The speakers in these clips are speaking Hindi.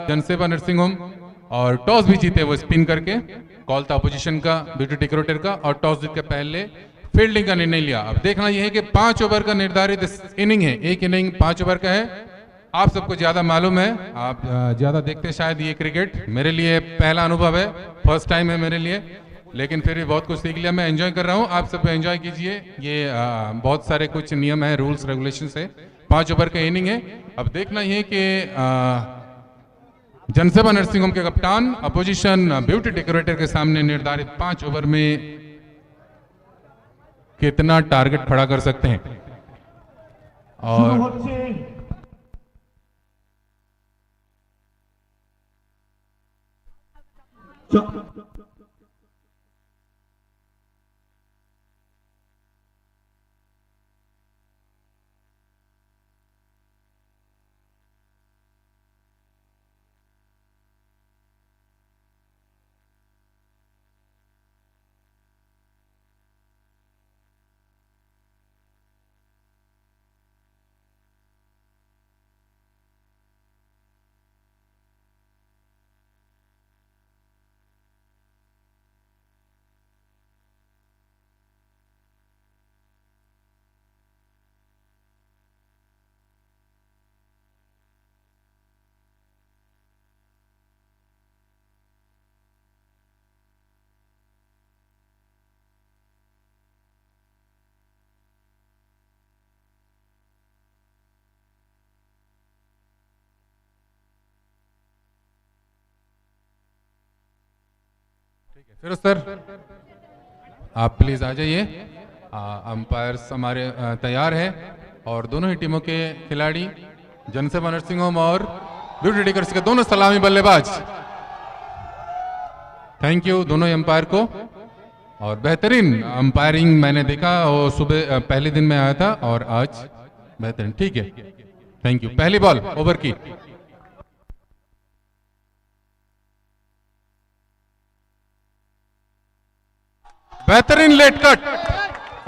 जनसेवा नर्सिंग होम और टॉस भी जीते वो स्पिन करके। कॉल था अपोजिशन का, ब्यूटी डेकोरेटर का, और टॉस जीत के पहले फील्डिंग का निर्णय लिया। अब देखना यह है कि 5 ओवर का निर्धारित इनिंग है, एक इनिंग 5 ओवर का है। आप सबको ज्यादा मालूम है, आप ज्यादा देखते हैं शायद ये क्रिकेट। मेरे लिए पहला अनुभव है, फर्स्ट टाइम है मेरे लिए, लेकिन फिर भी बहुत कुछ सीख लिया। मैं एंजॉय कर रहा हूँ, आप सब एंजॉय कीजिए। ये बहुत सारे कुछ नियम है, रूल्स रेगुलेशन है। 5 ओवर का इनिंग है। अब देखना यह कि जनसेवा नर्सिंग होम के कप्तान अपोजिशन ब्यूटी डेकोरेटर के सामने निर्धारित 5 ओवर में कितना टारगेट खड़ा कर सकते हैं। और फिर सर आप प्लीज आ जाइए। अंपायर्स हमारे तैयार है और दोनों ही टीमों के खिलाड़ी जनसेवा नर्सिंग होम और ब्यूटी डेकोरेटर्स के दोनों सलामी बल्लेबाज। थैंक यू दोनों अंपायर को। और बेहतरीन अंपायरिंग मैंने देखा, वो सुबह पहले दिन में आया था और आज बेहतरीन। ठीक है, थैंक यू। पहली बॉल ओवर की। बेहतरीन लेट कट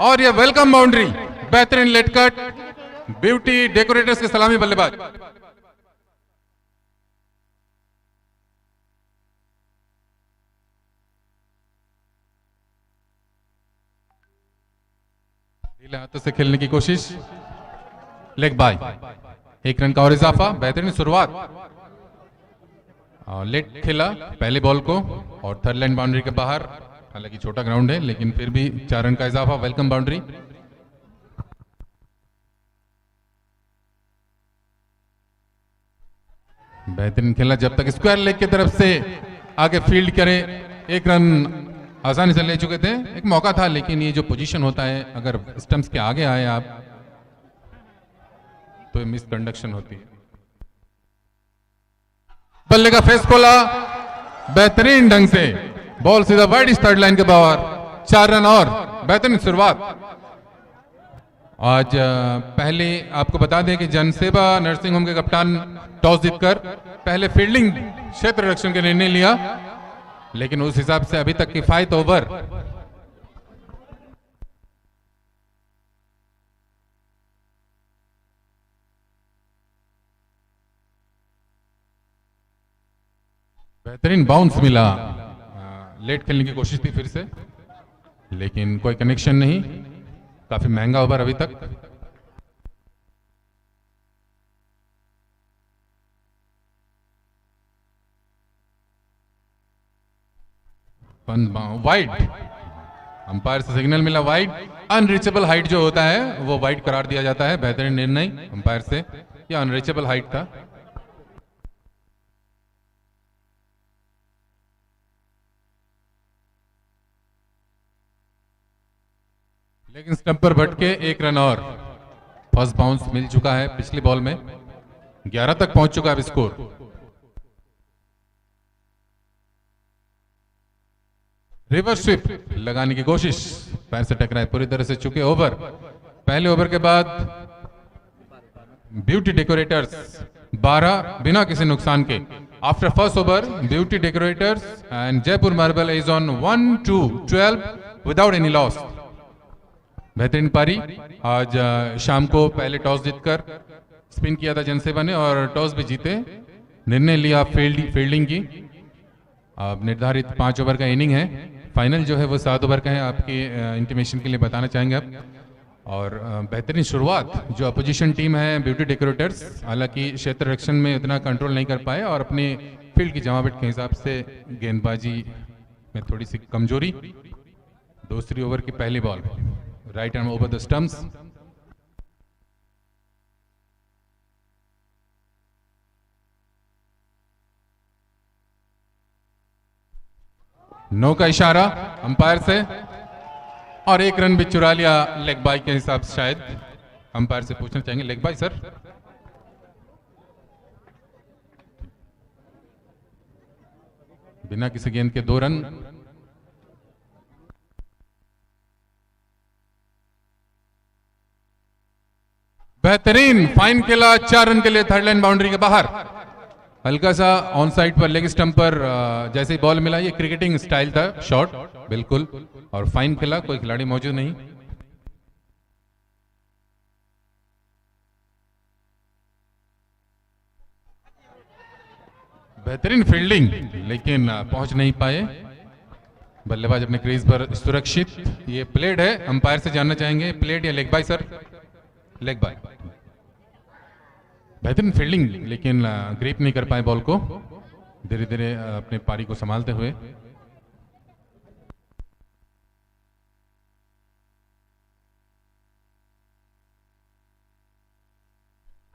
और ये वेलकम बाउंड्री। बेहतरीन लेट कट, ब्यूटी डेकोरेटर्स के सलामी बल्लेबाज। ढीले हाथों से खेलने की कोशिश, लेग बाय, 1 रन का और इजाफा। बेहतरीन शुरुआत, लेट खेला पहले बॉल को और थर्ड लाइन बाउंड्री के बाहर। हालांकि छोटा ग्राउंड है लेकिन फिर भी 4 रन का इजाफा, वेलकम बाउंड्री। बेहतरीन खेला, जब तक स्क्वायर लेग की तरफ से आगे फील्ड करे 1 रन आसानी से ले चुके थे। एक मौका था, लेकिन ये जो पोजीशन होता है, अगर स्टंप्स के आगे आए आप तो मिस कंडक्शन होती है। बल्ले का फेस खोला बेहतरीन ढंग से, बॉल सीधा वाइड थर्ड लाइन के बाहर। 4 रन और बेहतरीन शुरुआत। आज पहले आपको बता दें कि जनसेवा नर्सिंग होम के कप्तान टॉस जीतकर पहले फील्डिंग क्षेत्र रक्षण का निर्णय लिया, लेकिन उस हिसाब से अभी तक किफायत ओवर। बेहतरीन बाउंस मिला। लेट खेलने की कोशिश थी फिर से, लेकिन कोई कनेक्शन नहीं। काफी महंगा ओवर अभी तक। वाइड, अंपायर से सिग्नल मिला वाइड। अनरीचेबल हाइट जो होता है वो वाइड करार दिया जाता है। बेहतरीन निर्णय अंपायर से, या अनरीचेबल हाइट था। लेकिन स्टंप पर भटके 1 रन और। फर्स्ट बाउंस मिल चुका है पिछली बॉल में, 11 तक पहुंच चुका है स्कोर। रिवर्स स्वीप लगाने की कोशिश, पैर से टकराए, पूरी तरह से चुके ओवर। पहले ओवर के बाद ब्यूटी डेकोरेटर्स 12 बिना किसी नुकसान के। After first over beauty decorators and Jaipur marble is on 1-12 without any loss. बेहतरीन पारी। आज शाम को पहले टॉस जीतकर स्पिन किया था जनसेवा ने और टॉस भी जीते निर्णय लिया फील्डिंग की। अब निर्धारित 5 ओवर का इनिंग है, फाइनल जो है वो 7 ओवर का है। आपके इंटीमेशन के लिए बताना चाहेंगे आप। और बेहतरीन शुरुआत जो अपोजिशन टीम है ब्यूटी डेकोरेटर्स, हालांकि क्षेत्र रक्षण में इतना कंट्रोल नहीं कर पाए और अपने फील्ड की जमावट के हिसाब से गेंदबाजी में थोड़ी सी कमजोरी। दूसरी ओवर की पहली ball, right hand over the stumps. No का इशारा अंपायर से, और 1 रन भी चुरा लिया लेग बाय के हिसाब से। शायद अंपायर से पूछना चाहेंगे, लेग बाय सर? बिना किसी गेंद के 2 रन। बेहतरीन फाइन खेला, 4 रन के लिए थर्ड लाइन बाउंड्री के बाहर। हल्का सा ऑन साइड पर लेग स्टंप पर जैसे ही बॉल मिला, ये क्रिकेटिंग स्टाइल था, शॉट बिल्कुल, और फाइन खेला, कोई खिलाड़ी मौजूद नहीं। बेहतरीन फील्डिंग, लेकिन पहुंच नहीं पाए बल्लेबाज अपने क्रीज पर सुरक्षित। ये प्लेड है, अंपायर से जानना चाहेंगे प्लेड या leg bye sir? Leg bye. बेहतरीन फील्डिंग, लेकिन ग्रिप नहीं कर पाए बॉल को, धीरे धीरे अपने पारी को संभालते हुए।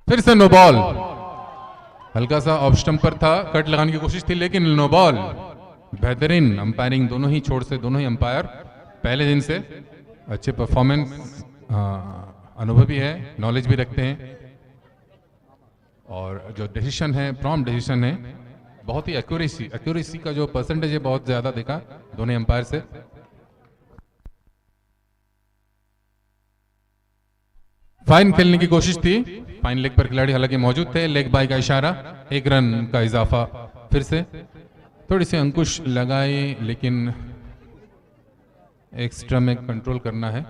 फिर से नो बॉल, हल्का सा ऑफ स्टंप पर था, कट लगाने की कोशिश थी लेकिन नो बॉल। बेहतरीन अंपायरिंग, दोनों ही छोर से, दोनों ही अंपायर पहले दिन से अच्छे परफॉर्मेंस, अनुभवी है, नॉलेज भी रखते हैं, और जो डिसीजन है प्रॉम्प्ट डिसीजन है, बहुत ही एक्यूरेसी का जो परसेंटेज है बहुत ज्यादा देखा दोनों अंपायर से। फाइन खेलने की कोशिश थी, फाइन लेग पर खिलाड़ी हालांकि मौजूद थे, लेग बाय का इशारा, 1 रन का इजाफा। फिर से थोड़ी सी अंकुश लगाए, लेकिन एक्स्ट्रा में कंट्रोल करना है।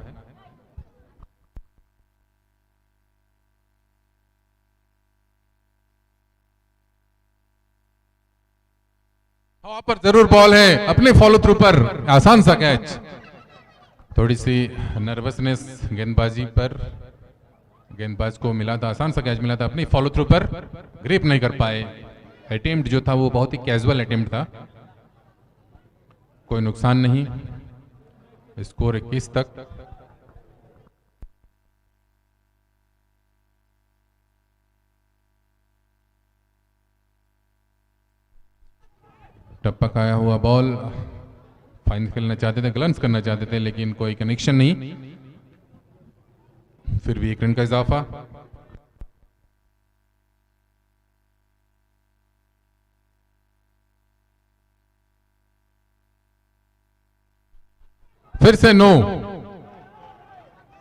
हवा पर जरूर बॉल है, अपने फॉलो थ्रू पर आसान सा कैच। थोड़ी सी नर्वसनेस गेंदबाजी पर, गेंदबाज को मिला था, आसान सा कैच मिला था, अपनी फॉलो थ्रू पर ग्रिप नहीं कर पाए। अटेम्प्ट जो था वो बहुत ही कैजुअल अटेम्प्ट था, कोई नुकसान नहीं। स्कोर 21 तक। टपकाया हुआ बॉल, फाइन खेलना चाहते थे, ग्लंस करना चाहते थे, लेकिन कोई कनेक्शन नहीं। फिर भी 1 रन का इजाफा। फिर से नो,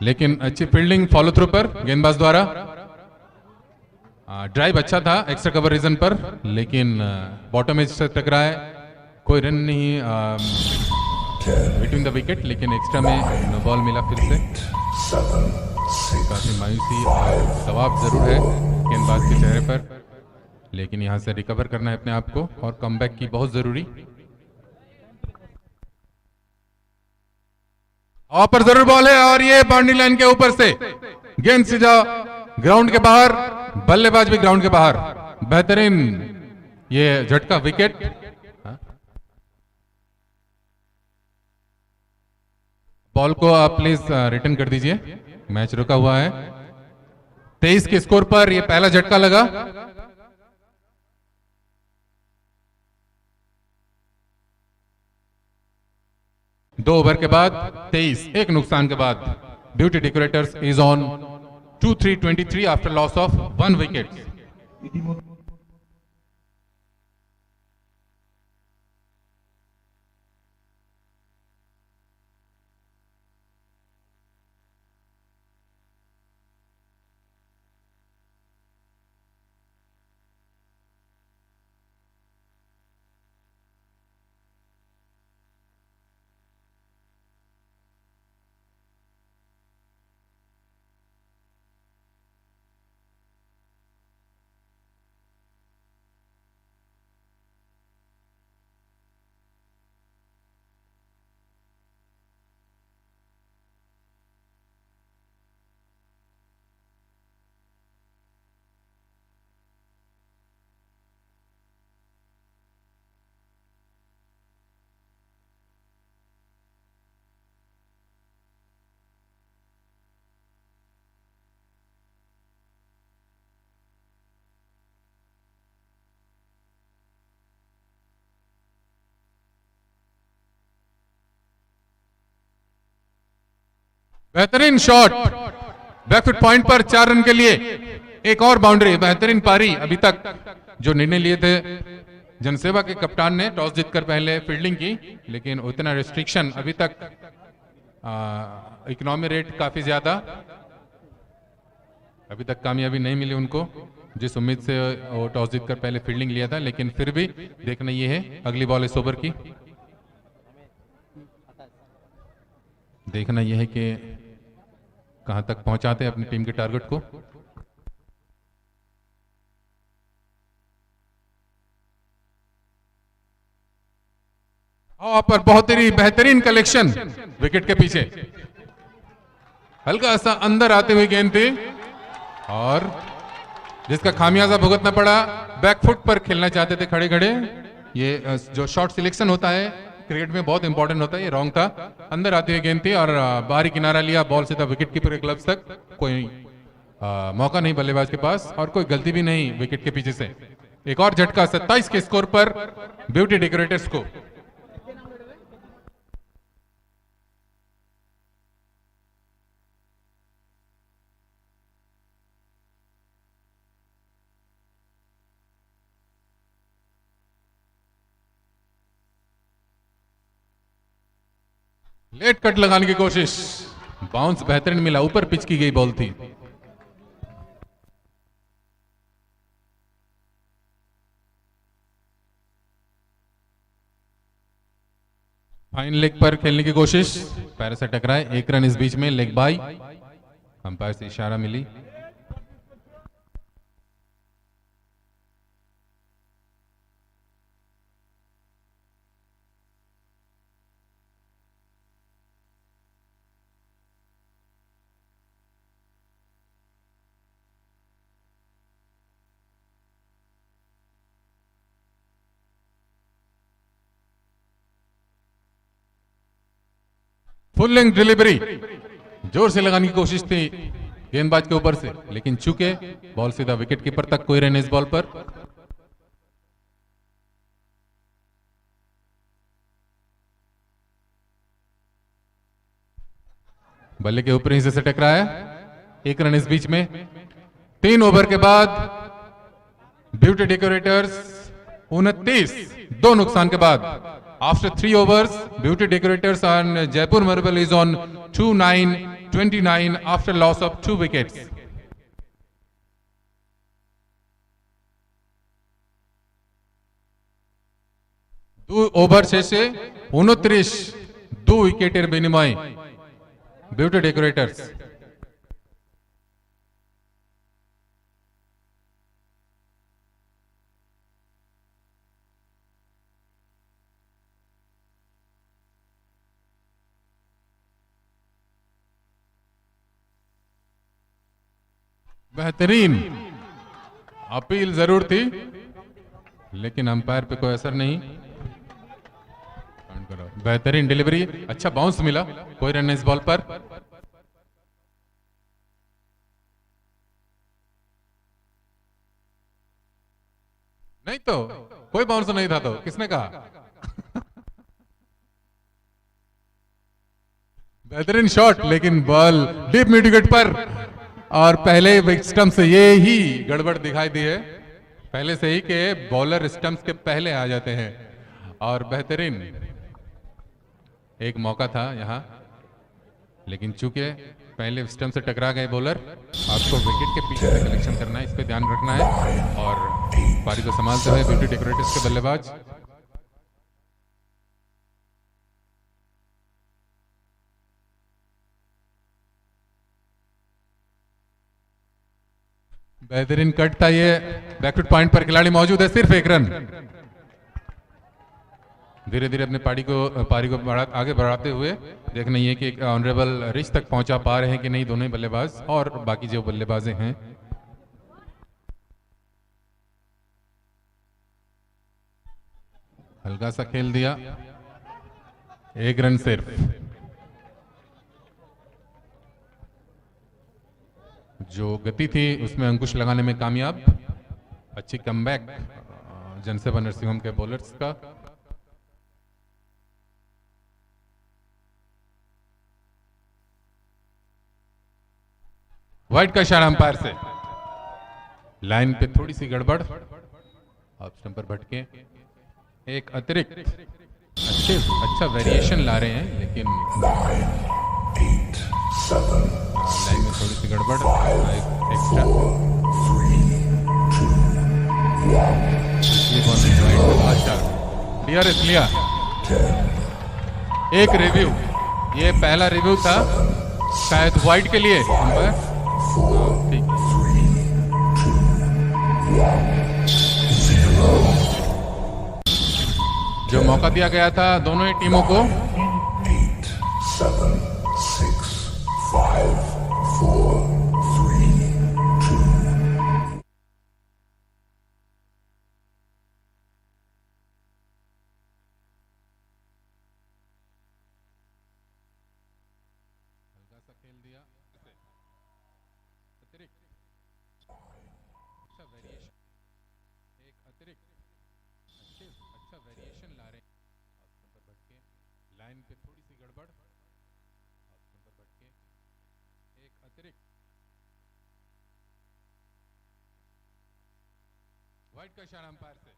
लेकिन अच्छी फील्डिंग फॉलो थ्रू पर गेंदबाज द्वारा। ड्राइव अच्छा था एक्स्ट्रा कवर रीजन पर, लेकिन बॉटम एज से टकराए, कोई रन नहीं बिटवीन द विकेट, लेकिन एक्स्ट्रा में नो बॉल मिला। फिर से काफी मायूसी और दबाव जरूर है गेंदबाज के चेहरे पर, लेकिन यहां से रिकवर करना है अपने आप को और कमबैक की बहुत जरूरी। और पर जरूर बॉल है, और ये बाउंड्री लाइन के ऊपर से गेंद सीधा ग्राउंड के बाहर, बल्लेबाज भी ग्राउंड के बाहर। बेहतरीन ये झटका विकेट। बॉल को आप प्लीज रिटर्न कर दीजिए, मैच रुका हुआ है। 23 के स्कोर पर यह पहला झटका लगा। दो ओवर के बाद 23, एक नुकसान के बाद beauty decorators is on 2-3-23 after loss of 1 wicket. बेहतरीन शॉट, बैकफुट पॉइंट पर 4 रन के लिए एक और बाउंड्री। बेहतरीन पारी। अभी तक जो निर्णय लिए थे जनसेवा के कप्तान ने टॉस जीतकर पहले फील्डिंग की, लेकिन उतना रिस्ट्रिक्शन अभी तक इकोनॉमी रेट काफी ज्यादा, अभी तक कामयाबी नहीं मिली उनको जिस उम्मीद से वो टॉस जीतकर पहले फील्डिंग लिया था। लेकिन फिर भी देखना ये है अगली बॉल इस ओवर की, देखना यह है कि कहां तक पहुंचाते हैं अपनी टीम के टारगेट को। पर बहुत ही बेहतरीन कलेक्शन विकेट के पीछे, हल्का सा अंदर आते हुए गेंद थी और जिसका खामियाजा भुगतना पड़ा। बैकफुट पर खेलना चाहते थे खड़े खड़े। ये जो शॉट सिलेक्शन होता है क्रिकेट में बहुत इंपॉर्टेंट होता है, ये रॉन्ग था। अंदर आती हुई गेंद थी और बाहरी किनारा लिया, बॉल सीधा विकेट कीपर के ग्लव्स तक। कोई मौका नहीं बल्लेबाज के पास और कोई गलती भी नहीं विकेट के पीछे से। एक और झटका 27 के स्कोर पर ब्यूटी डेकोरेटर्स को। लेट कट लगाने की कोशिश, बाउंस बेहतरीन मिला, ऊपर पिच की गई बॉल थी। फाइन लेग पर खेलने की कोशिश, पैर से टकराए, 1 रन इस बीच में, लेग बाई, अंपायर से इशारा मिली। फुल लेंथ डिलीवरी, जोर से लगाने की कोशिश थी गेंदबाज के ऊपर से, लेकिन चूके बॉल सीधा विकेट कीपर तक। कोई रन इस बॉल पर। बल्ले के ऊपरी हिस्से से टकराया, 1 रन इस बीच में। 3 ओवर के बाद ब्यूटी डेकोरेटर्स 29, 2 नुकसान के बाद। After 3 overs, Beauty Decorators and Jaipur Marble is on 2-9-29 after loss of 2 wickets. दो ओवर शेषे 29, 2 विकेटेर बिनिमय ब्यूटी डेकोरेटर्स। बेहतरीन अपील जरूर थी, लेकिन अंपायर पे कोई असर नहीं। बेहतरीन डिलीवरी, अच्छा बाउंस मिला, कोई रन इस बॉल पर। नहीं तो कोई बाउंस नहीं था, तो किसने कहा? बेहतरीन शॉट, लेकिन बॉल डीप मिड विकेट पर और पहले स्टंप से ये ही गड़बड़ दिखाई दी है पहले से ही कि बॉलर स्टंप्स के पहले आ जाते हैं। और बेहतरीन एक मौका था यहां, लेकिन चूंकि पहले स्टंप से टकरा गए बॉलर, आपको विकेट के पीछे से कलेक्शन करना है, इस पे ध्यान रखना है। और पारी को संभालते हुए ब्यूटी डेकोरेटर्स के बल्लेबाज बेहतरीन कट था ये, बैकफुट पॉइंट पर खिलाड़ी मौजूद है, सिर्फ 1 रन। धीरे धीरे अपने पारी को आगे बढ़ाते हुए देखना ये कि ऑनरेबल रिच तक पहुंचा पा रहे हैं कि नहीं दोनों ही बल्लेबाज और बाकी जो बल्लेबाजें हैं। हल्का सा खेल दिया, 1 रन सिर्फ। जो गति थी उसमें अंकुश लगाने में कामयाब। अच्छी कमबैक जनसेवा नर्सिंग होम के बॉलर्स का। व्हाइट का इशारा अंपायर से। लाइन पे थोड़ी सी गड़बड़, ऑफ स्टंप पर भटके, एक अतिरिक्त अच्छा वेरिएशन ला रहे हैं, लेकिन लाइन में थोड़ी सी गड़बड़, एक्स्ट्रा DRS लिया। एक रिव्यू, ये पहला रिव्यू था शायद व्हाइट के लिए अंपायर। ठीक, जो मौका दिया गया था दोनों ही टीमों को। 8, 7, 6, 5, 4, 3, 2. हल्का सा खेल दिया, अतिरिक्त अच्छा वेरिएशन, एक अतिरिक्त अच्छा वेरिएशन ला रहे हैं। पर भटके, लाइन पे थोड़ी सी गड़बड़, पर भटके, एक अतिरिक्त व्हाइट का इशारा अंपायर से।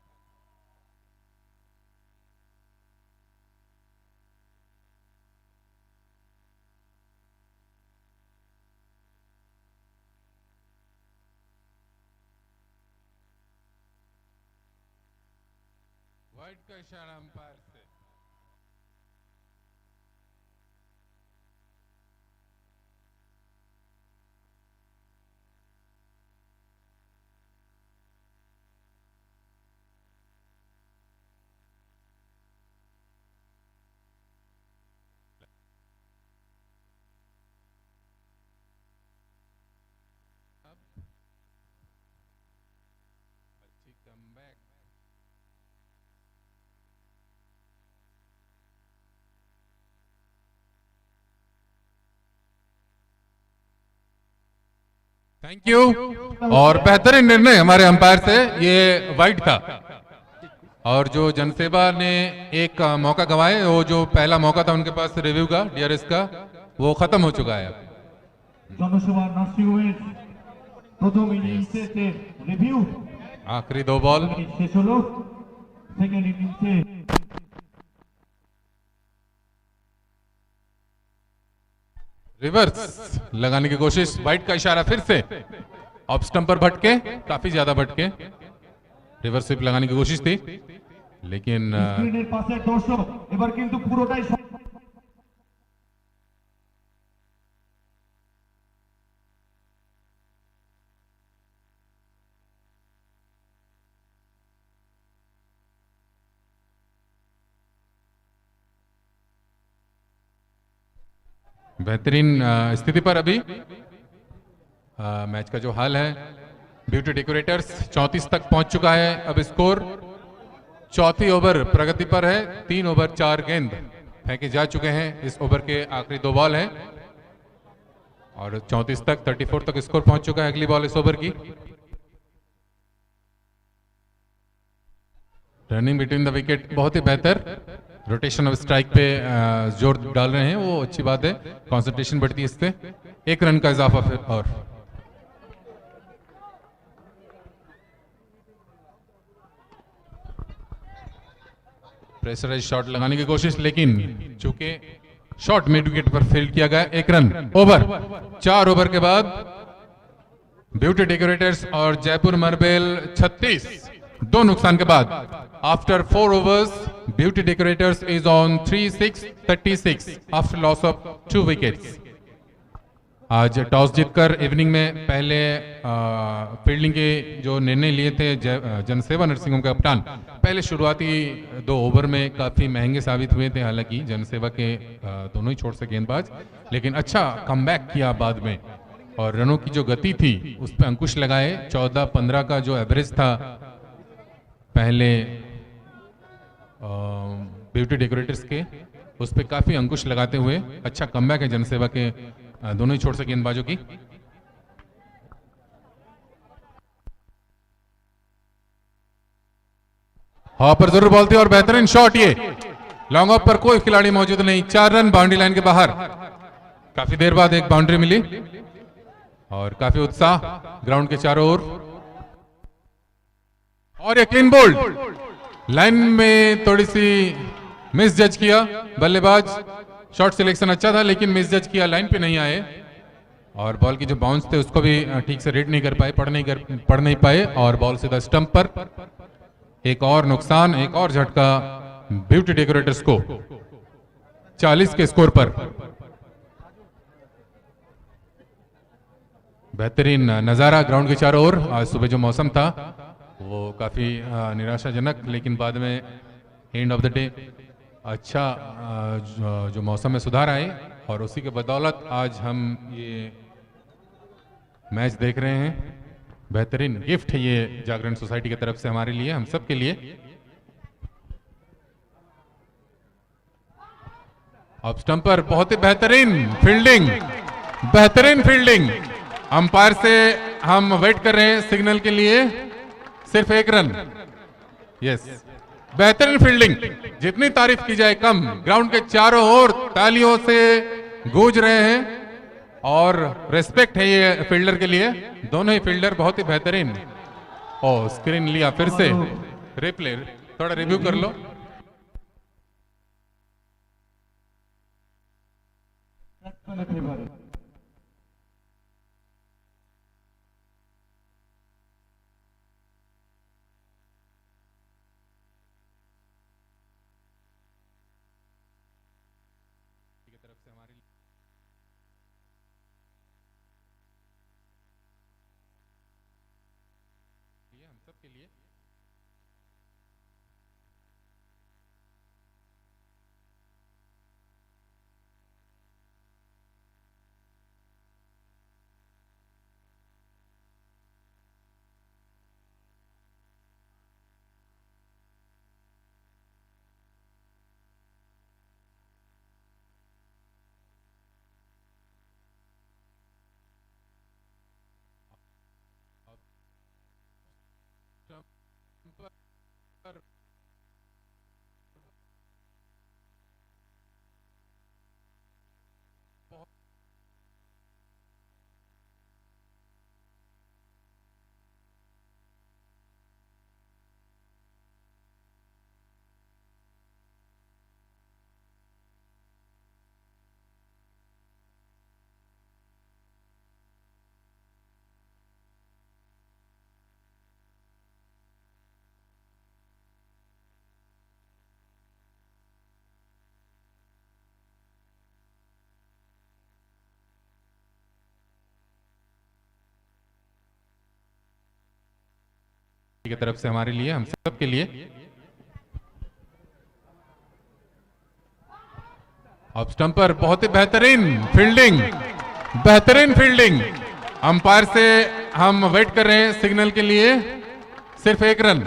व्हाइट का इशारा अंपायर से। अब अच्छी कमबैक, थैंक यू। और बेहतरीन निर्णय हमारे अंपायर से, ये वाइड था। और जो जनसेवा ने एक मौका गंवाए, वो जो पहला मौका था उनके पास रिव्यू का, DRS का, वो खत्म हो चुका है। জনসভা নার্সিংহোমের প্রথম ইনিংসে রিভিউ आखिरी 2 बॉल, শেষ হলো। সেকেন্ড ইনিংসে रिवर्स लगाने की कोशिश, वाइट का इशारा फिर से, ऑफ स्टंप पर भटके, काफी ज्यादा भटके, रिवर्स स्विप लगाने की कोशिश थी, लेकिन স্ক্রিনের পাশে দর্শক এবার কিন্তু পুরোটাই बेहतरीन स्थिति पर अभी मैच का जो हाल है, ब्यूटी डेकोरेटर्स 34 तक पहुंच चुका है। अब स्कोर चौथी ओवर प्रगति पर है, 3 ओवर 4 गेंद फेंके जा चुके हैं। इस ओवर के आखिरी 2 बॉल हैं और 34 तक 34 तक स्कोर पहुंच चुका है। अगली बॉल इस ओवर की, रनिंग बिटवीन द विकेट बहुत ही बेहतर, रोटेशन ऑफ स्ट्राइक पे जोर डाल रहे हैं, वो अच्छी बात है, कंसंट्रेशन बढ़ती है इससे। 1 रन का इजाफा फिर, और प्रेशराइज शॉट लगाने की कोशिश, लेकिन चूंकि शॉट मिड विकेट पर फील्ड किया गया। 1 रन ओवर। 4 ओवर के बाद ब्यूटी डेकोरेटर्स और जयपुर मार्बल 36, 2 नुकसान के बाद after 4 overs beauty decorators is on 36-36 after loss of 2 wickets. आज टॉस जीतकर इवनिंग में पहले फील्डिंग के जो निर्णय लिए थे जनसेवा नर्सिंग होम के कप्तान, पहले शुरुआती 2 ओवर में काफी महंगे साबित हुए थे, हालांकि जनसेवा के दोनों ही छोर से गेंदबाज, लेकिन अच्छा कमबैक किया बाद में और रनों की जो गति थी उस पर अंकुश लगाए। 14-15 का जो एवरेज था पहले ब्यूटी डेकोरेटर्स के, उस पर काफी अंकुश लगाते हुए अच्छा कमबैक है जनसेवा के दोनों ही छोर से गेंदबाजों की। हॉप पर जरूर बॉल थी और बेहतरीन शॉट, ये लॉन्ग ऑफ पर कोई खिलाड़ी मौजूद नहीं। 4 रन बाउंड्री लाइन के बाहर, काफी देर बाद एक बाउंड्री मिली। और काफी उत्साह ग्राउंड के चारों ओर, और ये क्लीन बोल्ड। लाइन में थोड़ी सी मिस जज किया बल्लेबाज, शॉट सिलेक्शन अच्छा था लेकिन मिस जज किया, लाइन पे नहीं आए, और बॉल की जो बाउंस थे उसको भी ठीक से रीड नहीं कर पाए, पढ़ नहीं पाए, और बॉल सीधा स्टंप पर। एक और नुकसान, एक और झटका ब्यूटी डेकोरेटर्स को 40 के स्कोर पर। बेहतरीन नजारा ग्राउंड के चारों ओर। आज सुबह जो मौसम था वो काफी निराशाजनक, लेकिन बाद में एंड ऑफ द डे अच्छा जो मौसम में सुधार आए, और उसी के बदौलत आज हम ये मैच देख रहे हैं। बेहतरीन गिफ्ट है ये जागरण सोसाइटी की तरफ से हमारे लिए, हम सब के लिए। अब स्टंप पर बहुत ही बेहतरीन फील्डिंग, बेहतरीन फील्डिंग। अंपायर से हम वेट कर रहे हैं सिग्नल के लिए, सिर्फ एक रन। यस, बेहतरीन फील्डिंग, जितनी तारीफ की जाए कम। ग्राउंड के चारों ओर तालियों से गूंज रहे हैं, और रेस्पेक्ट है ये फील्डर के लिए। दोनों ही फील्डर बहुत ही बेहतरीन। ओ, स्क्रीन लिया फिर से, रिप्ले थोड़ा रिव्यू कर लो। हम सब के लिए की तरफ से हमारे लिए, हम सब के लिए। अब स्टंप पर बहुत ही बेहतरीन फील्डिंग, बेहतरीन फील्डिंग। अंपायर से हम वेट कर रहे हैं सिग्नल के लिए, सिर्फ एक रन।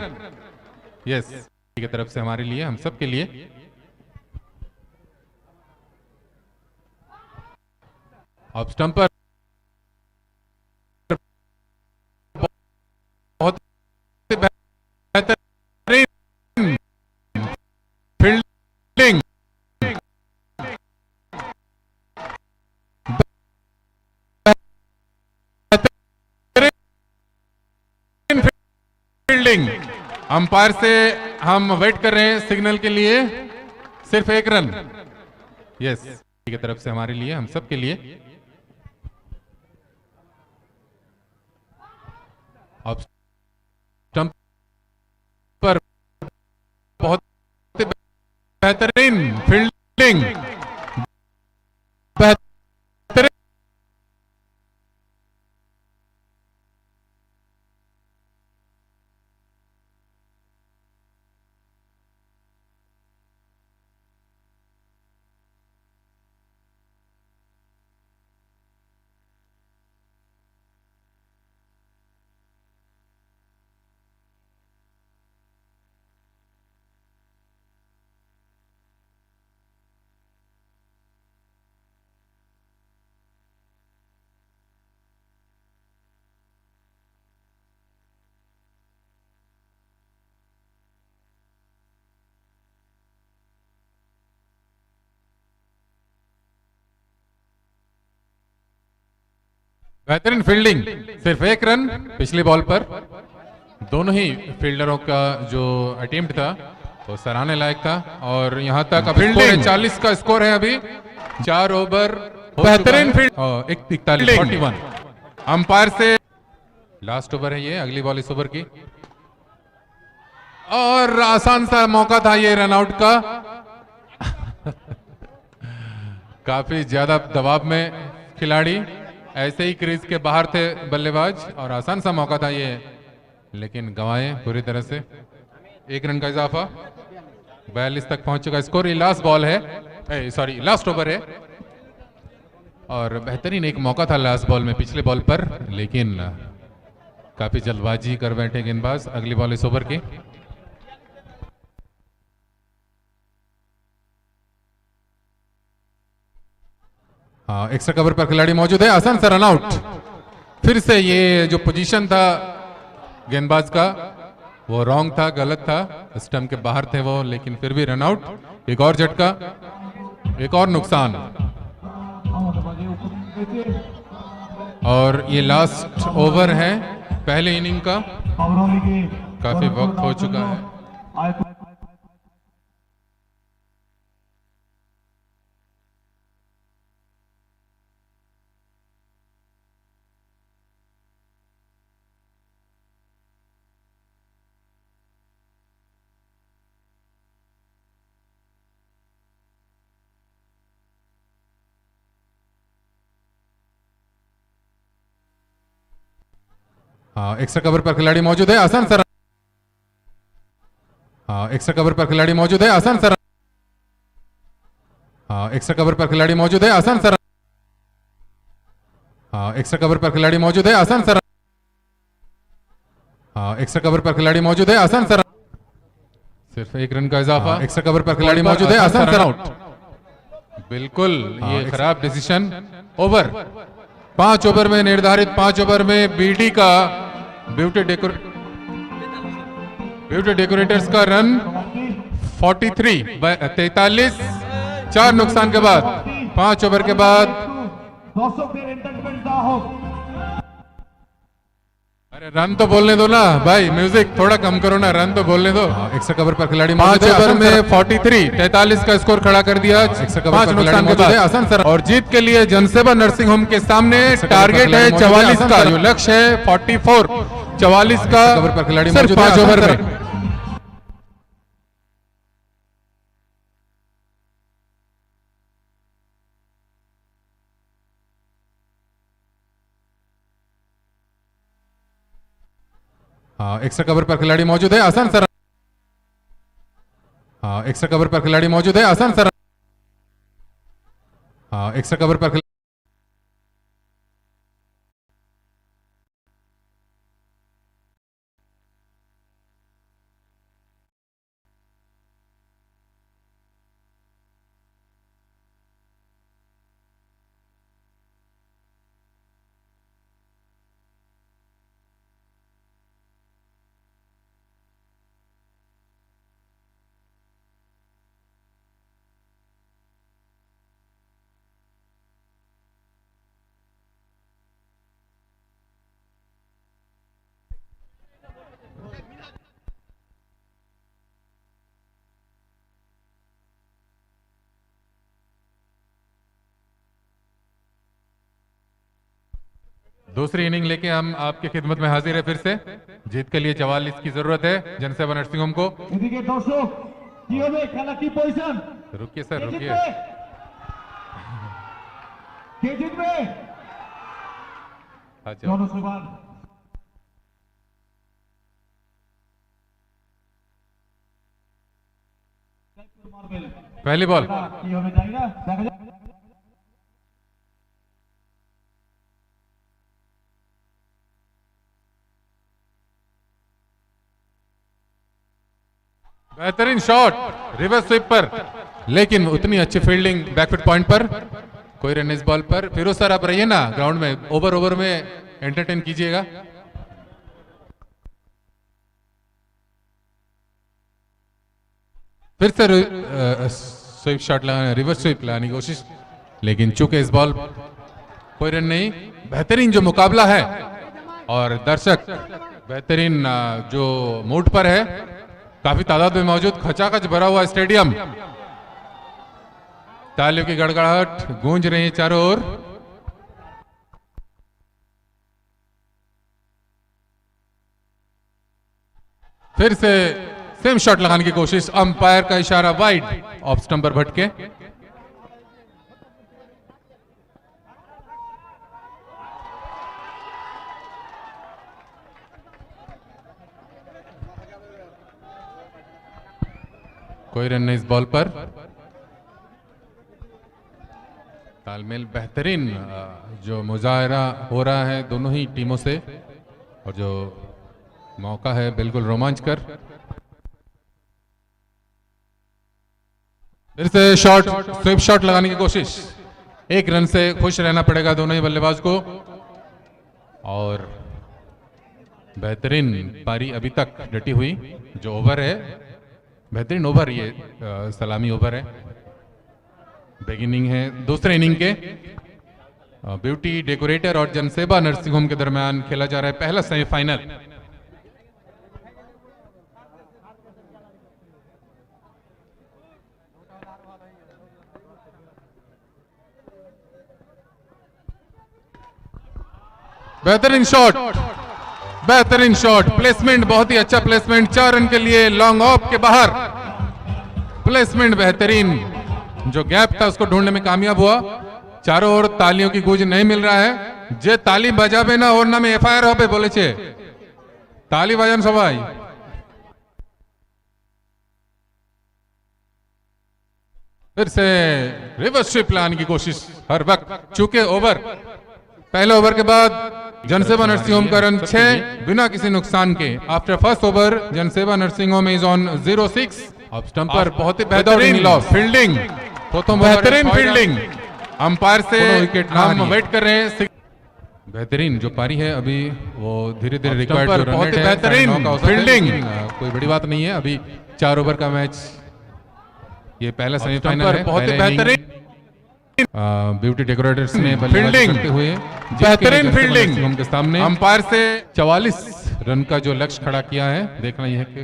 यस, की तरफ से हमारे लिए, हम सब के लिए। अब स्टंप पर बहुत बेहतरीन फील्डिंग, फील्डिंग। अंपायर से हम वेट कर रहे हैं सिग्नल के लिए, सिर्फ एक रन। यस, की तरफ से हमारे लिए, हम सब के लिए। अब स्टंप पर बहुत बेहतरीन फील्डिंग, बेहतरीन बेहतरीन फील्डिंग, सिर्फ एक रन पिछली बॉल पर। दोनों ही फील्डरों का जो अटेम्प्ट था वो सराहने लायक था। और यहां तक अब फील्डिंग 40 का स्कोर है अभी, 4 ओवर। बेहतरीन फील्ड, 41 41। अंपायर से लास्ट ओवर है ये, अगली बॉल इस ओवर की। और आसान सा मौका था ये रनआउट का। काफी ज्यादा दबाव में खिलाड़ी, ऐसे ही क्रीज के बाहर थे बल्लेबाज, और आसान सा मौका था ये, लेकिन गंवाए पूरी तरह से। 1 रन का इजाफा, 42 तक पहुंच चुका स्कोर। ये लास्ट बॉल है, सॉरी लास्ट ओवर है। और बेहतरीन एक मौका था लास्ट बॉल में पिछले बॉल पर, लेकिन काफी जल्दबाजी कर बैठे गेंदबाज। अगली बॉल इस ओवर की। हाँ, एक्स्ट्रा कवर पर खिलाड़ी मौजूद है, आसान सा रन आउट। फिर से ये जो पोजीशन था गेंदबाज का वो रॉन्ग था, गलत था, स्टंप के बाहर थे वो, लेकिन फिर भी रन आउट। एक और झटका, एक और नुकसान। और ये लास्ट ओवर है पहले इनिंग का, काफी वक्त हो चुका है। हाँ, एक्स्ट्रा कवर पर खिलाड़ी मौजूद है, आसान सा। हाँ, एक्स्ट्रा कवर पर खिलाड़ी मौजूद है, आसान सा। हाँ, एक्स्ट्रा कवर पर खिलाड़ी मौजूद है, आसान सा। हाँ, एक्स्ट्रा कवर पर खिलाड़ी मौजूद है, आसान सा। हाँ, एक्स्ट्रा कवर पर खिलाड़ी मौजूद है, आसान सा। सिर्फ 1 रन का इजाफा। एक्स्ट्रा कवर पर खिलाड़ी मौजूद है, आसान सा आउट। बिल्कुल ये खराब डिसीजन। ओवर 5 ओवर में निर्धारित 5 ओवर में बीडी का ब्यूटी डेकोरेटर्स का रन 43, 4 नुकसान के बाद 5 ओवर के बाद। अरे रन तो बोलने दो ना भाई, म्यूजिक थोड़ा कम करो ना, रन तो बोलने दो। एक्स्ट्रा कवर पर खिलाड़ी 5 ओवर में 43 का स्कोर खड़ा कर दिया। 5 नुकसान के बाद आसान सर। और जीत के लिए जनसेवा नर्सिंग होम के सामने टारगेट है 44 का, जो लक्ष्य है 44 का कवर पर खिलाड़ी सिर्फ 5 ओवर में। हाँ, एक्स्ट्रा कवर पर खिलाड़ी मौजूद है, आसान सा। हाँ, एक्स्ट्रा कवर पर खिलाड़ी मौजूद है, आसान सा। हाँ, एक्स्ट्रा कवर पर दूसरी इनिंग लेके हम आपकी खिदमत में हाजिर है। फिर से जीत के लिए 44 की जरूरत है जनसेवा नर्सिंग होम को। रुकिए सर, रुकिए। पहली बॉल बेहतरीन शॉट रिवर्स स्वीप पर, लेकिन उतनी अच्छी फील्डिंग बैकफुट पॉइंट पर। कोई रन इस बॉल पर। फिरोज सर आप रहिए ना ग्राउंड में, ओवर में एंटरटेन कीजिएगा। फिर से स्वीप शॉट लगाने, रिवर्स स्वीप लगाने की कोशिश, लेकिन चूंकि इस बॉल कोई रन नहीं। बेहतरीन जो मुकाबला है और दर्शक बेहतरीन जो मूड पर है, काफी तादाद में मौजूद, खचाखच भरा हुआ स्टेडियम, तालियों की गड़गड़ाहट गूंज रही है चारों ओर। फिर से सेम शॉट लगाने की कोशिश, अंपायर का इशारा वाइड, ऑफ स्टंप पर भटके। कोई रन नहीं इस बॉल पर। तालमेल बेहतरीन जो मुजाहरा हो रहा है दोनों ही टीमों से, और जो मौका है बिल्कुल रोमांचकर। फिर से शॉट, स्वीप शॉट लगाने की कोशिश, एक रन से खुश रहना पड़ेगा दोनों ही बल्लेबाज को। और बेहतरीन पारी अभी तक डटी हुई, जो ओवर है बेहतरीन ओवर, ये सलामी ओवर है, बिगिनिंग है दूसरे इनिंग के। ब्यूटी डेकोरेटर और जनसेवा नर्सिंग होम के दरमियान खेला जा रहा है पहला सेमीफाइनल। बेहतरीन शॉट, बेहतरीन शॉट, प्लेसमेंट बहुत ही अच्छा प्लेसमेंट, 4 रन के लिए लॉन्ग ऑफ के बाहर, प्लेसमेंट बेहतरीन, जो गैप था उसको ढूंढने में कामयाब हुआ। चारों ओर तालियों की गूंज नहीं मिल रहा है, जे ताली बजाबे ना और नामे एफआईआर হবে বলেছে, ताली बजान सबाई। फिर से रिवर्स स्वीप लाने की कोशिश हर वक्त, चूंकि ओवर पहले ओवर के बाद जनसेवा नर्सिंग होम का रन 6 बिना किसी नुकसान के। आफ्टर फर्स्ट ओवर जनसेवा नर्सिंग होम इज ऑन 0-6। अब स्टंप पर बहुत ही बेहतरीन फील्डिंग, बेहतरीन फील्डिंग, अंपायर से हम वेट कर रहे हैं। बेहतरीन जो पारी है अभी वो धीरे धीरे रिक्वायर्ड जो रन रेट है, बेहतरीन फील्डिंग, कोई बड़ी बात नहीं है। अभी 4 ओवर का मैच, ये पहला सेमीफाइनल है, बहुत ही बेहतरीन ब्यूटी डेकोरेटर्स ने फील्डिंग करते हुए बेहतरीन फील्डिंग उनके सामने अंपायर से 44 रन का जो लक्ष्य खड़ा किया है। देखना यह है कि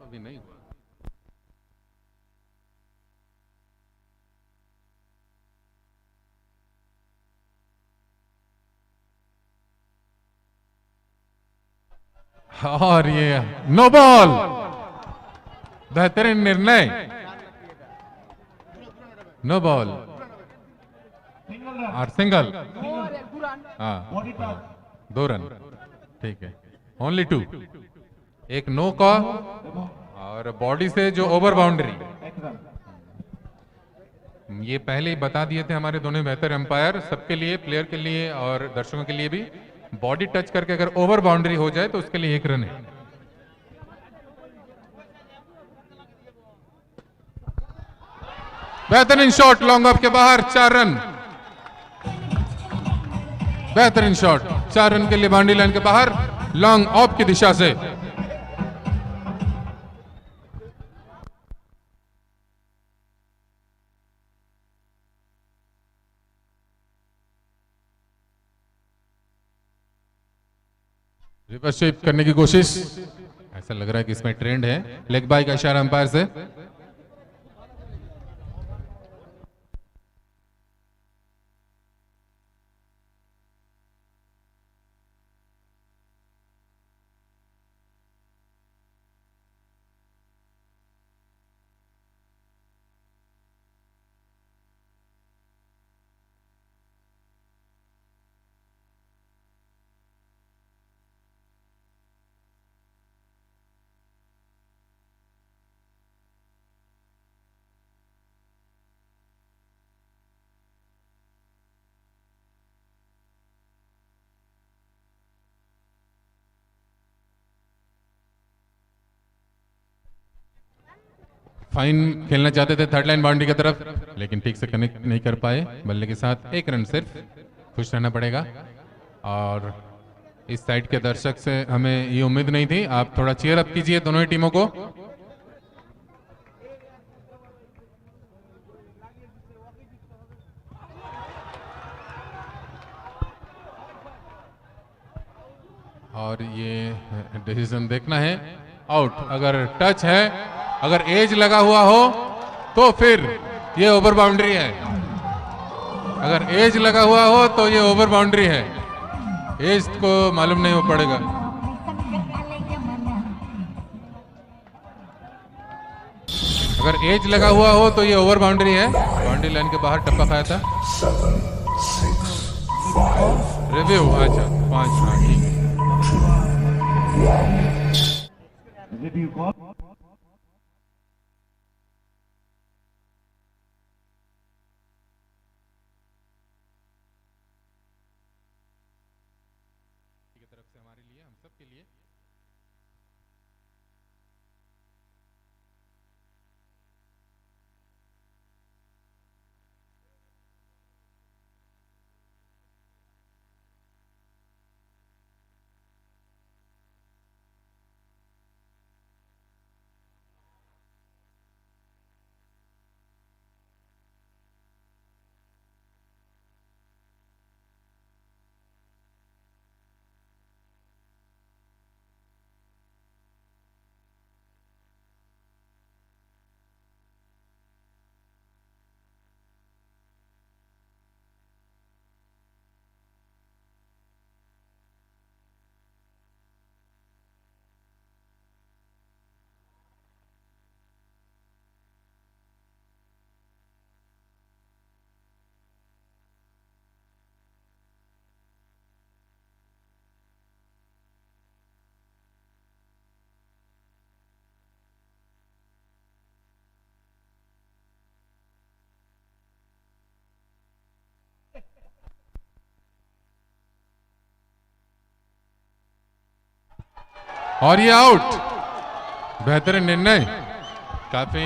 अभी नहीं हुआ। और ये नो बॉल, बेहतरीन निर्णय, नो बॉल और सिंगल, हाँ 2 रन, ठीक है, ओनली 2, एक नो का और बॉडी से जो ओवर बाउंड्री, ये पहले ही बता दिए थे हमारे दोनों बेहतर एम्पायर, सबके लिए, प्लेयर के लिए और दर्शकों के लिए भी, बॉडी टच करके अगर ओवर बाउंड्री हो जाए तो उसके लिए 1 रन है। बेहतरीन शॉट लॉन्ग ऑफ के बाहर, 4 रन, बेहतरीन शॉट, 4 रन के लिए बाउंड्री लाइन के बाहर, लॉन्ग ऑफ की दिशा से। रिवर्स स्वीप करने की कोशिश, ऐसा लग रहा है कि इसमें ट्रेंड है, लेग बाय का इशारा अंपायर से। फाइन खेलना चाहते थे थर्ड लाइन बाउंड्री की तरफ, लेकिन ठीक से कनेक्ट नहीं कर पाए बल्ले के साथ। 1 रन सिर्फ, खुश रहना पड़ेगा। और इस साइड के दर्शक से हमें ये उम्मीद नहीं थी। आप थोड़ा चीयर अप कीजिए दोनों ही टीमों को। और ये डिसीजन देखना है। आउट। अगर टच है, अगर एज लगा हुआ हो तो फिर ये ओवर बाउंड्री है। अगर एज लगा हुआ हो तो ये ओवर बाउंड्री है। एज को मालूम नहीं हो पड़ेगा। अगर एज लगा हुआ हो तो ये ओवर बाउंड्री है। बाउंड्री लाइन के बाहर टप्पा खाया था। 7, 6, 5, रिव्यू। अच्छा 5। हाँ ठीक है। रिव्यू कॉल की तरफ से हमारे लिए, हम सब के लिए। और ये आउट। बेहतरीन निर्णय। काफी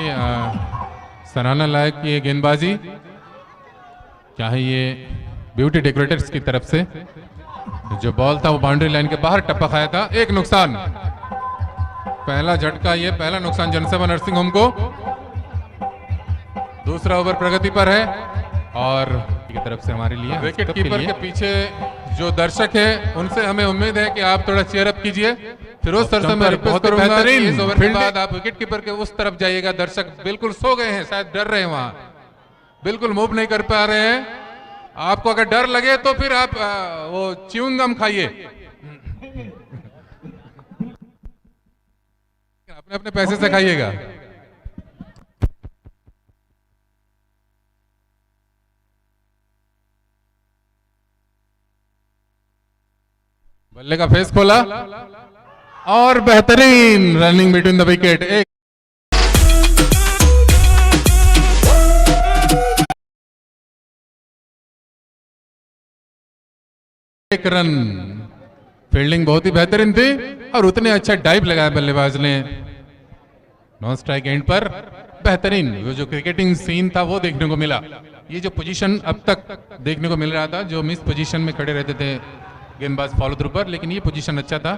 सराहना लायक ये गेंदबाजी। चाहे ये ब्यूटी डेकोरेटर्स की तरफ से जो बॉल था वो बाउंड्री लाइन के बाहर टप्पा खाया था। एक नुकसान। पहला झटका, ये पहला नुकसान जनसेवा नर्सिंग होम को। दूसरा ओवर प्रगति पर है और की तरफ से हमारे लिए विकेट कीपर के पीछे जो दर्शक है उनसे हमें उम्मीद है कि आप थोड़ा चेयर अप कीजिए। फिरोज सर से मैं रिक्वेस्ट करूंगा कि इस ओवर के बाद आप विकेट कीपर के उस तरफ जाइएगा। दर्शक बिल्कुल सो गए हैं, शायद डर रहे हैं, वहां बिल्कुल मूव नहीं कर पा रहे हैं। आपको अगर डर लगे तो फिर आप वो च्युइंगम खाइए। अपने अपने पैसे से खाइएगा। बल्ले का फेस खोला और बेहतरीन रनिंग बिटवीन द विकेट। एक रन। फील्डिंग बहुत ही बेहतरीन थी और उतने अच्छा डाइव लगाया बल्लेबाज ने नॉन स्ट्राइक एंड पर। बेहतरीन वो जो क्रिकेटिंग सीन था वो देखने को मिला। ये जो पोजीशन अब तक देखने को मिल रहा था, जो मिस पोजीशन में खड़े रहते थे गेंदबाज फॉलो थ्रू पर, लेकिन ये पोजीशन अच्छा था।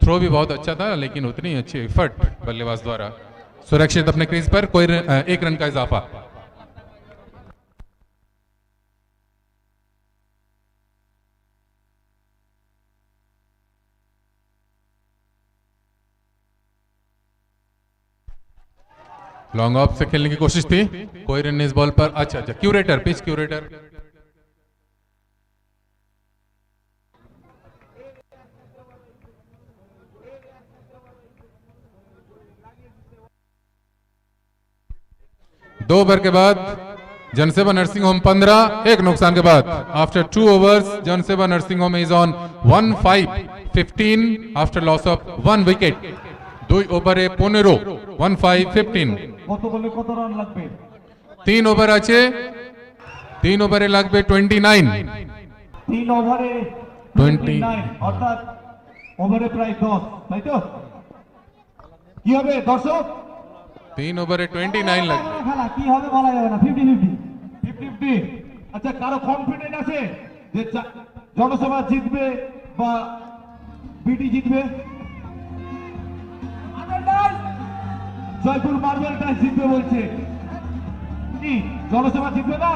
थ्रो भी बहुत अच्छा था, लेकिन उतनी अच्छी एफर्ट बल्लेबाज द्वारा। सुरक्षित अपने क्रीज पर कोई एक रन का इजाफा। लॉन्ग ऑफ से खेलने की कोशिश थी, कोई रन इस बॉल पर। अच्छा अच्छा, क्यूरेटर, पिच क्यूरेटर। दो ओवर के बाद जनसेवा नर्सिंग होम 15, एक नुकसान के बाद। आफ्टर 2 overs जनसेवा nursing home is on 1-5-15 after loss of 1 wicket। 2 ওভারে 15 1-5-15। কত বলে কত রান লাগবে? 3 ওভার আছে, 3 ওভারে লাগবে 29। 3 ওভারে 29 অর্থাৎ ওভারে প্রায় 10, তাই তো? কি হবে দর্শক? 3 ওভারে 29 লাগবে। খেলা কি হবে বলা যাবে না। 50-50 50-50। আচ্ছা, কারো কনফিডেন্ট আছে যে জনসভা জিতবে বা বিটি জিতবে? জয়পুর মার্বেল টাইস জিতবে বলছে। কি জনসভা জিতবে না?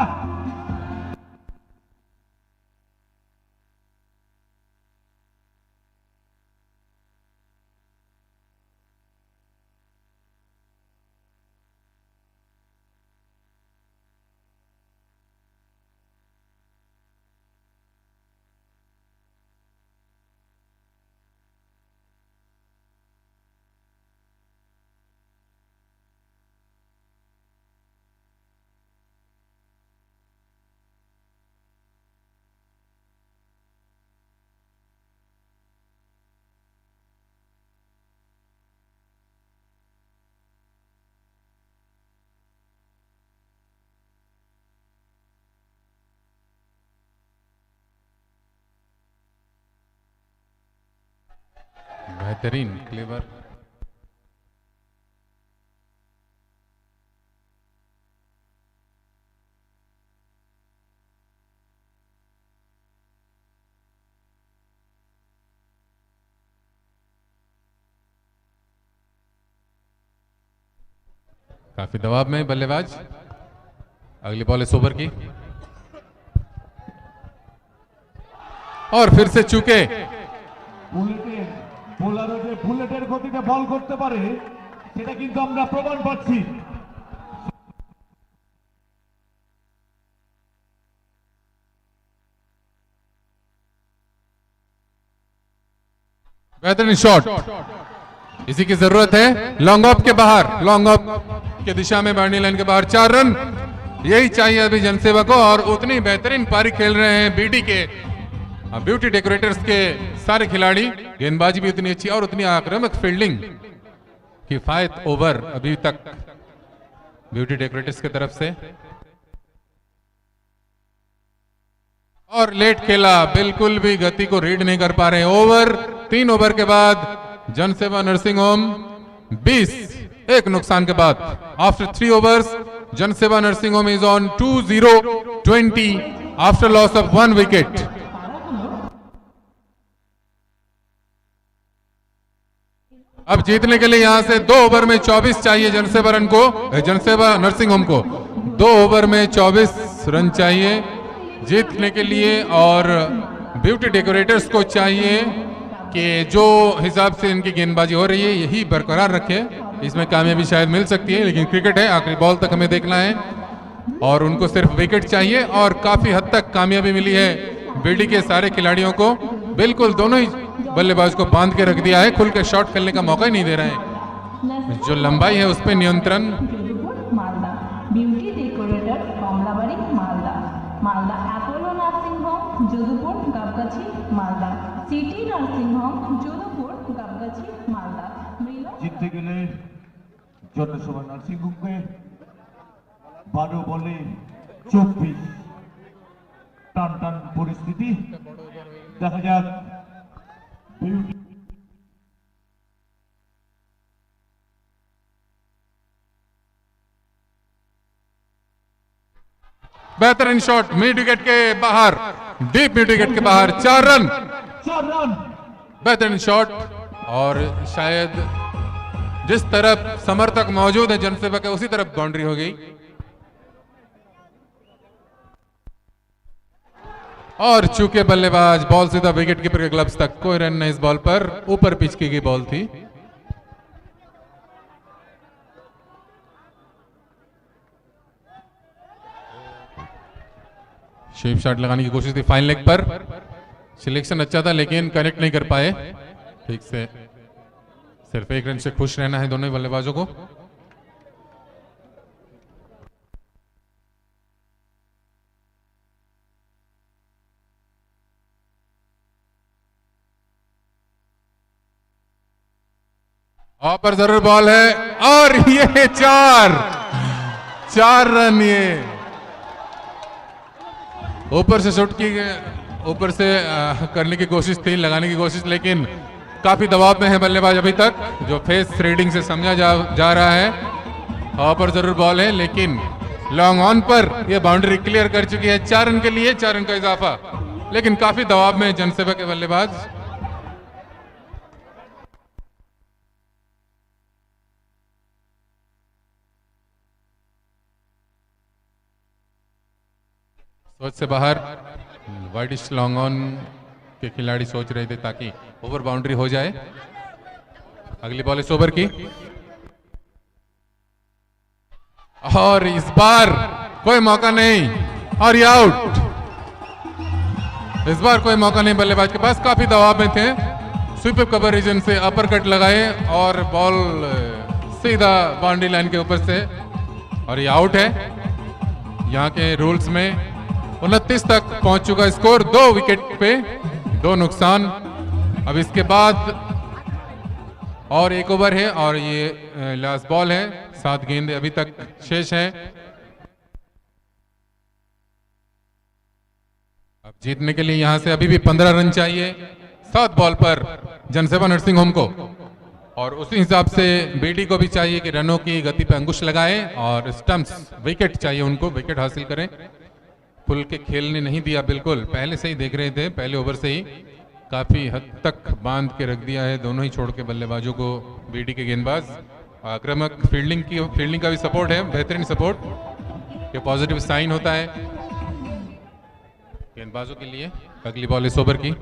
बेहतरीन क्लेवर। काफी दबाव में बल्लेबाज। अगली बॉल इस ओवर की और फिर से चूके। বুলেটের গতিতে বল করতে পারে সেটা কিন্তু আমরা প্রমাণ পাচ্ছি। बेहतरीन शॉट, इसी की जरूरत है। लॉन्ग ऑफ के बाहर, लॉन्ग ऑफ के दिशा में बाउंड्री लाइन के बाहर 4 रन, यही चाहिए अभी जनसेवा को। और उतनी बेहतरीन पारी खेल रहे हैं बीडी के, ब्यूटी डेकोरेटर्स के सारे खिलाड़ी। गेंदबाजी भी उतनी अच्छी और उतनी आक्रामक फील्डिंग। किफायत ओवर अभी तक ब्यूटी डेकोरेटर्स की तरफ से। और लेट खेला, बिल्कुल भी गति को रीड नहीं कर पा रहे। ओवर 3 ओवर के बाद जनसेवा नर्सिंग होम 20, एक नुकसान के बाद। आफ्टर 3 ओवर्स जनसेवा nursing home is on 2-0-20 after loss of 1 wicket. अब जीतने के लिए यहां से 2 ओवर में 24 चाहिए जनसेवा रन को, जनसेवा नर्सिंग होम को 2 ओवर में 24 रन चाहिए जीतने के लिए। और ब्यूटी डेकोरेटर्स को चाहिए कि जो हिसाब से इनकी गेंदबाजी हो रही है यही बरकरार रखे। इसमें कामयाबी शायद मिल सकती है, लेकिन क्रिकेट है, आखिरी बॉल तक हमें देखना है। और उनको सिर्फ विकेट चाहिए और काफी हद तक कामयाबी मिली है बीडी के सारे खिलाड़ियों को। बिल्कुल दोनों ही बल्लेबाज को बांध के रख दिया है, खुल के शॉट खेलने का मौका ही नहीं दे रहे हैं। जो लंबाई है उस पर नियंत्रण। Malda beauty decorator Kamalabari Malda, Malda Apollo nursing home Jodhpur Gabgachhi Malda, city nursing home Jodhpur Gabgachhi Malda. জিততে গেলে জনসভা নার্সিং হোমকে 12 বলে 24 টান টান পরিস্থিতি দেখা যাক। बेहतरीन शॉट मिड विकेट के बाहर, डीप मिड विकेट के बाहर, 4 रन। 4 रन बेहतरीन शॉट। और शायद जिस तरफ समर्थक मौजूद है जनसेवा के उसी तरफ बाउंड्री हो गई। और चूके बल्लेबाज, बॉल सीधा विकेट कीपर के ग्लव्स तक, कोई रन नहीं इस बॉल पर। ऊपर पिच की गई बॉल थी। शेप शॉट लगाने की कोशिश थी फाइन लेग पर, सिलेक्शन अच्छा था लेकिन कनेक्ट नहीं कर पाए ठीक से। सिर्फ 1 रन से खुश रहना है दोनों ही बल्लेबाजों को। पर जरूर बॉल है और ये 4 रन। ये ऊपर से शॉट की, ऊपर से करने की कोशिश थी, लगाने की कोशिश, लेकिन काफी दबाव में है बल्लेबाज अभी तक, जो फेस रीडिंग से समझा जा रहा है। पर जरूर बॉल है लेकिन लॉन्ग ऑन पर यह बाउंड्री क्लियर कर चुकी है। 4 रन के लिए 4 रन का इजाफा, लेकिन काफी दबाव में जनसेवा के बल्लेबाज। सोच से बाहर वाइडिश लॉन्ग ऑन के खिलाड़ी सोच रहे थे ताकि ओवर बाउंड्री हो जाए। अगली बॉल इस ओवर की और इस बार कोई मौका नहीं और ये आउट। इस बार कोई मौका नहीं बल्लेबाज के पास, काफी दबाव में थे। स्वीप कवर रीजन से अपर कट लगाए और बॉल सीधा बाउंड्री लाइन के ऊपर से, और ये आउट है। यहाँ के रूल्स में 29 तक पहुंच चुका स्कोर, 2 विकेट पे 2 नुकसान। अब इसके बाद और 1 ओवर है और ये लास्ट बॉल है। 7 गेंद अभी तक शेष है। अब जीतने के लिए यहां से अभी भी 15 रन चाहिए। 7 बॉल पर जनसेवा नर्सिंग होम को, और उसी हिसाब से बीडी को भी चाहिए कि रनों की गति पे अंकुश लगाएं और स्टंप्स विकेट चाहिए उनको, विकेट हासिल करें। खुल के खेलने नहीं दिया, बिल्कुल पहले से ही देख रहे थे, पहले ओवर से ही काफी हद तक बांध के रख दिया है दोनों ही छोड़ के बल्लेबाजों को बीडी के गेंदबाज। आक्रामक फील्डिंग का भी सपोर्ट है, बेहतरीन सपोर्ट, ये पॉजिटिव साइन होता है गेंदबाजों के लिए। अगली बॉल इस ओवर की,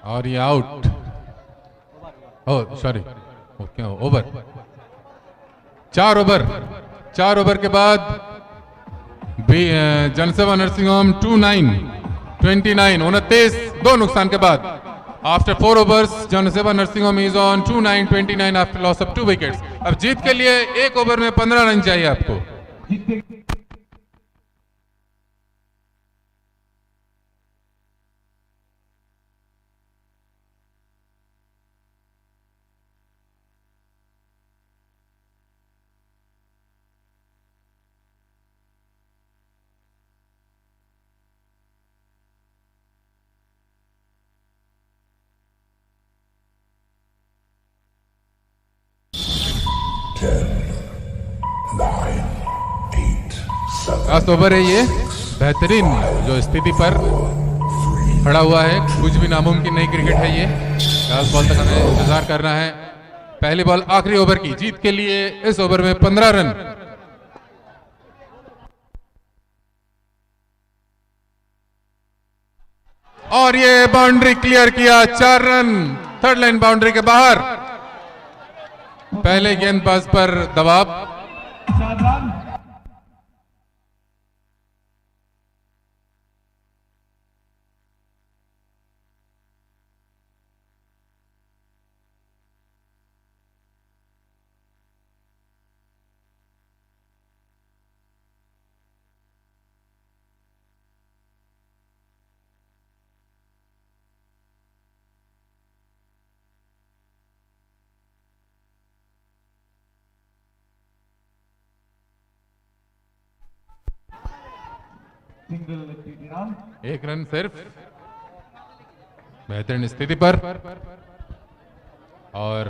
और ये आउट, ओह सॉरी, क्या ओवर, 4 ओवर के बाद जनसेवा नर्सिंग होम 29 दो नुकसान के बाद आफ्टर 4 overs जनसेवा nursing home is on 29 after loss of 2 wickets. अब जीत के लिए 1 ओवर में 15 रन चाहिए आपको। जीतते लास्ट ओवर है ये, बेहतरीन जो स्थिति पर खड़ा हुआ है, कुछ भी नामुमकिन नहीं क्रिकेट है ये। लास्ट बॉल तक हमें इंतजार करना है। पहली बॉल आखिरी ओवर की, जीत के लिए इस ओवर में 15 रन। और ये बाउंड्री क्लियर किया, 4 रन, थर्ड लाइन बाउंड्री के बाहर। पहले गेंदबाज पर दबाव, 4 रन। सिंगल 3 रन, 1 रन सिर्फ। बेहतरीन स्थिति पर, और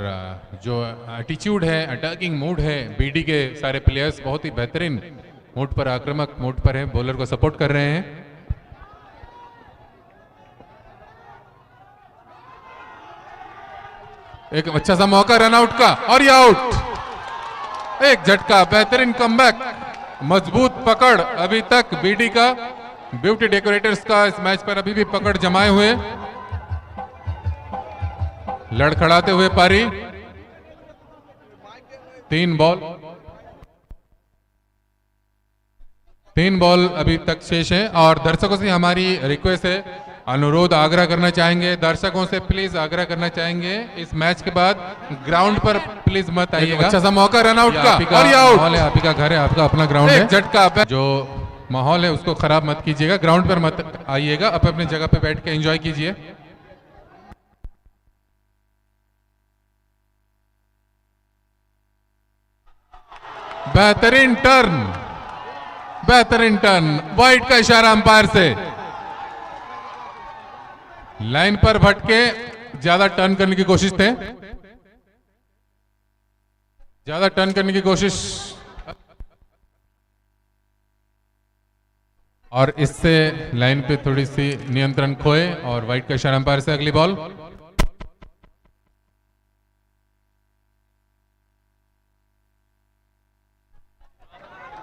जो एटीट्यूड है, अटैकिंग मूड है बीडी के सारे प्लेयर्स बहुत ही बेहतरीन मूड पर, आक्रामक मूड पर है, बॉलर को सपोर्ट कर रहे हैं। एक अच्छा सा मौका रनआउट का, और ये आउट। एक झटका, बेहतरीन कमबैक, मजबूत पकड़ अभी तक बीडी का, ब्यूटी डेकोरेटर्स का इस मैच पर अभी भी पकड़ जमाए हुए, लड़खड़ाते हुए पारी। 3 बॉल अभी तक शेष है, और दर्शकों से हमारी रिक्वेस्ट है, अनुरोध आग्रह करना चाहेंगे, दर्शकों से प्लीज आग्रह करना चाहेंगे, इस मैच के बाद ग्राउंड पर प्लीज मत आइएगा। अच्छा सा मौका रनआउट का, और ये आउट। माहौल है, आप ही का घर है, आपका अपना ग्राउंड है। झटका, जो माहौल है उसको खराब मत कीजिएगा, ग्राउंड पर मत आइएगा, अपने जगह पे बैठ के एंजॉय कीजिए। बेहतरीन टर्न, वाइड का इशारा अंपायर से। लाइन पर भटके, ज्यादा टर्न करने की कोशिश थे, ज्यादा टर्न करने की कोशिश, और इससे लाइन पे थोड़ी सी नियंत्रण खोए, और वाइड का इशारा अंपायर से। अगली बॉल,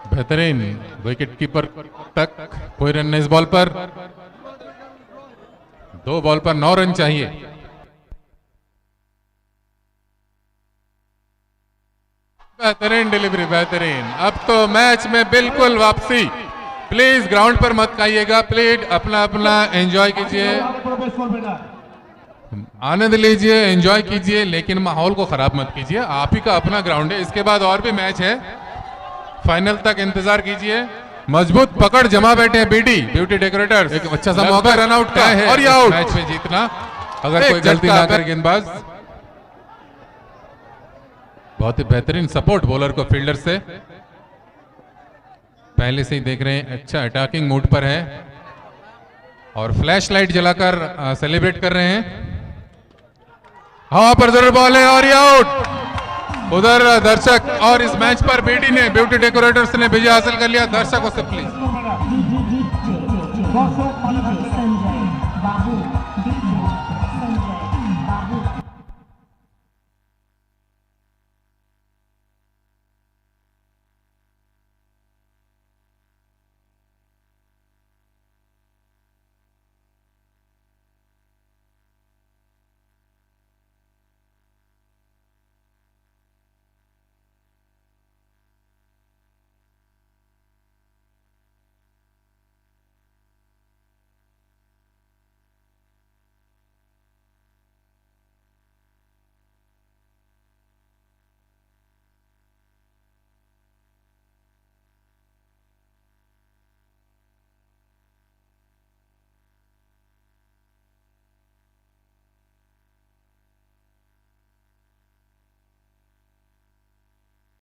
बेहतरीन, विकेट कीपर तक कोई रन नहीं इस बॉल पर। 2 बॉल पर 9 रन चाहिए। बेहतरीन डिलीवरी, बेहतरीन। अब तो मैच में बिल्कुल वापसी। प्लीज ग्राउंड पर मत आइएगा, प्लीज अपना अपना एंजॉय कीजिए, प्रवेश করবে না। आनंद लीजिए, एंजॉय कीजिए, लेकिन माहौल को खराब मत कीजिए। आप ही का अपना ग्राउंड है, इसके बाद और भी मैच है, फाइनल तक इंतजार कीजिए। मजबूत पकड़ जमा बैठे हैं बीडी, ब्यूटी डेकोरेटर्स। एक अच्छा सा मौका रनआउट का है, और ये आउट। मैच में जीतना अगर कोई गलती ना करे गेंदबाज। बहुत ही बेहतरीन सपोर्ट बॉलर को फील्डर से, पहले से ही देख रहे हैं अच्छा अटैकिंग मूड पर है और फ्लैश लाइट जलाकर सेलिब्रेट कर रहे हैं। हवा पर जरूर बॉल है और ये आउट। उधर दर्शक और इस मैच पर ब्यूटी डेकोरेटर्स ने विजय हासिल कर लिया। दर्शकों से प्लीज দর্শক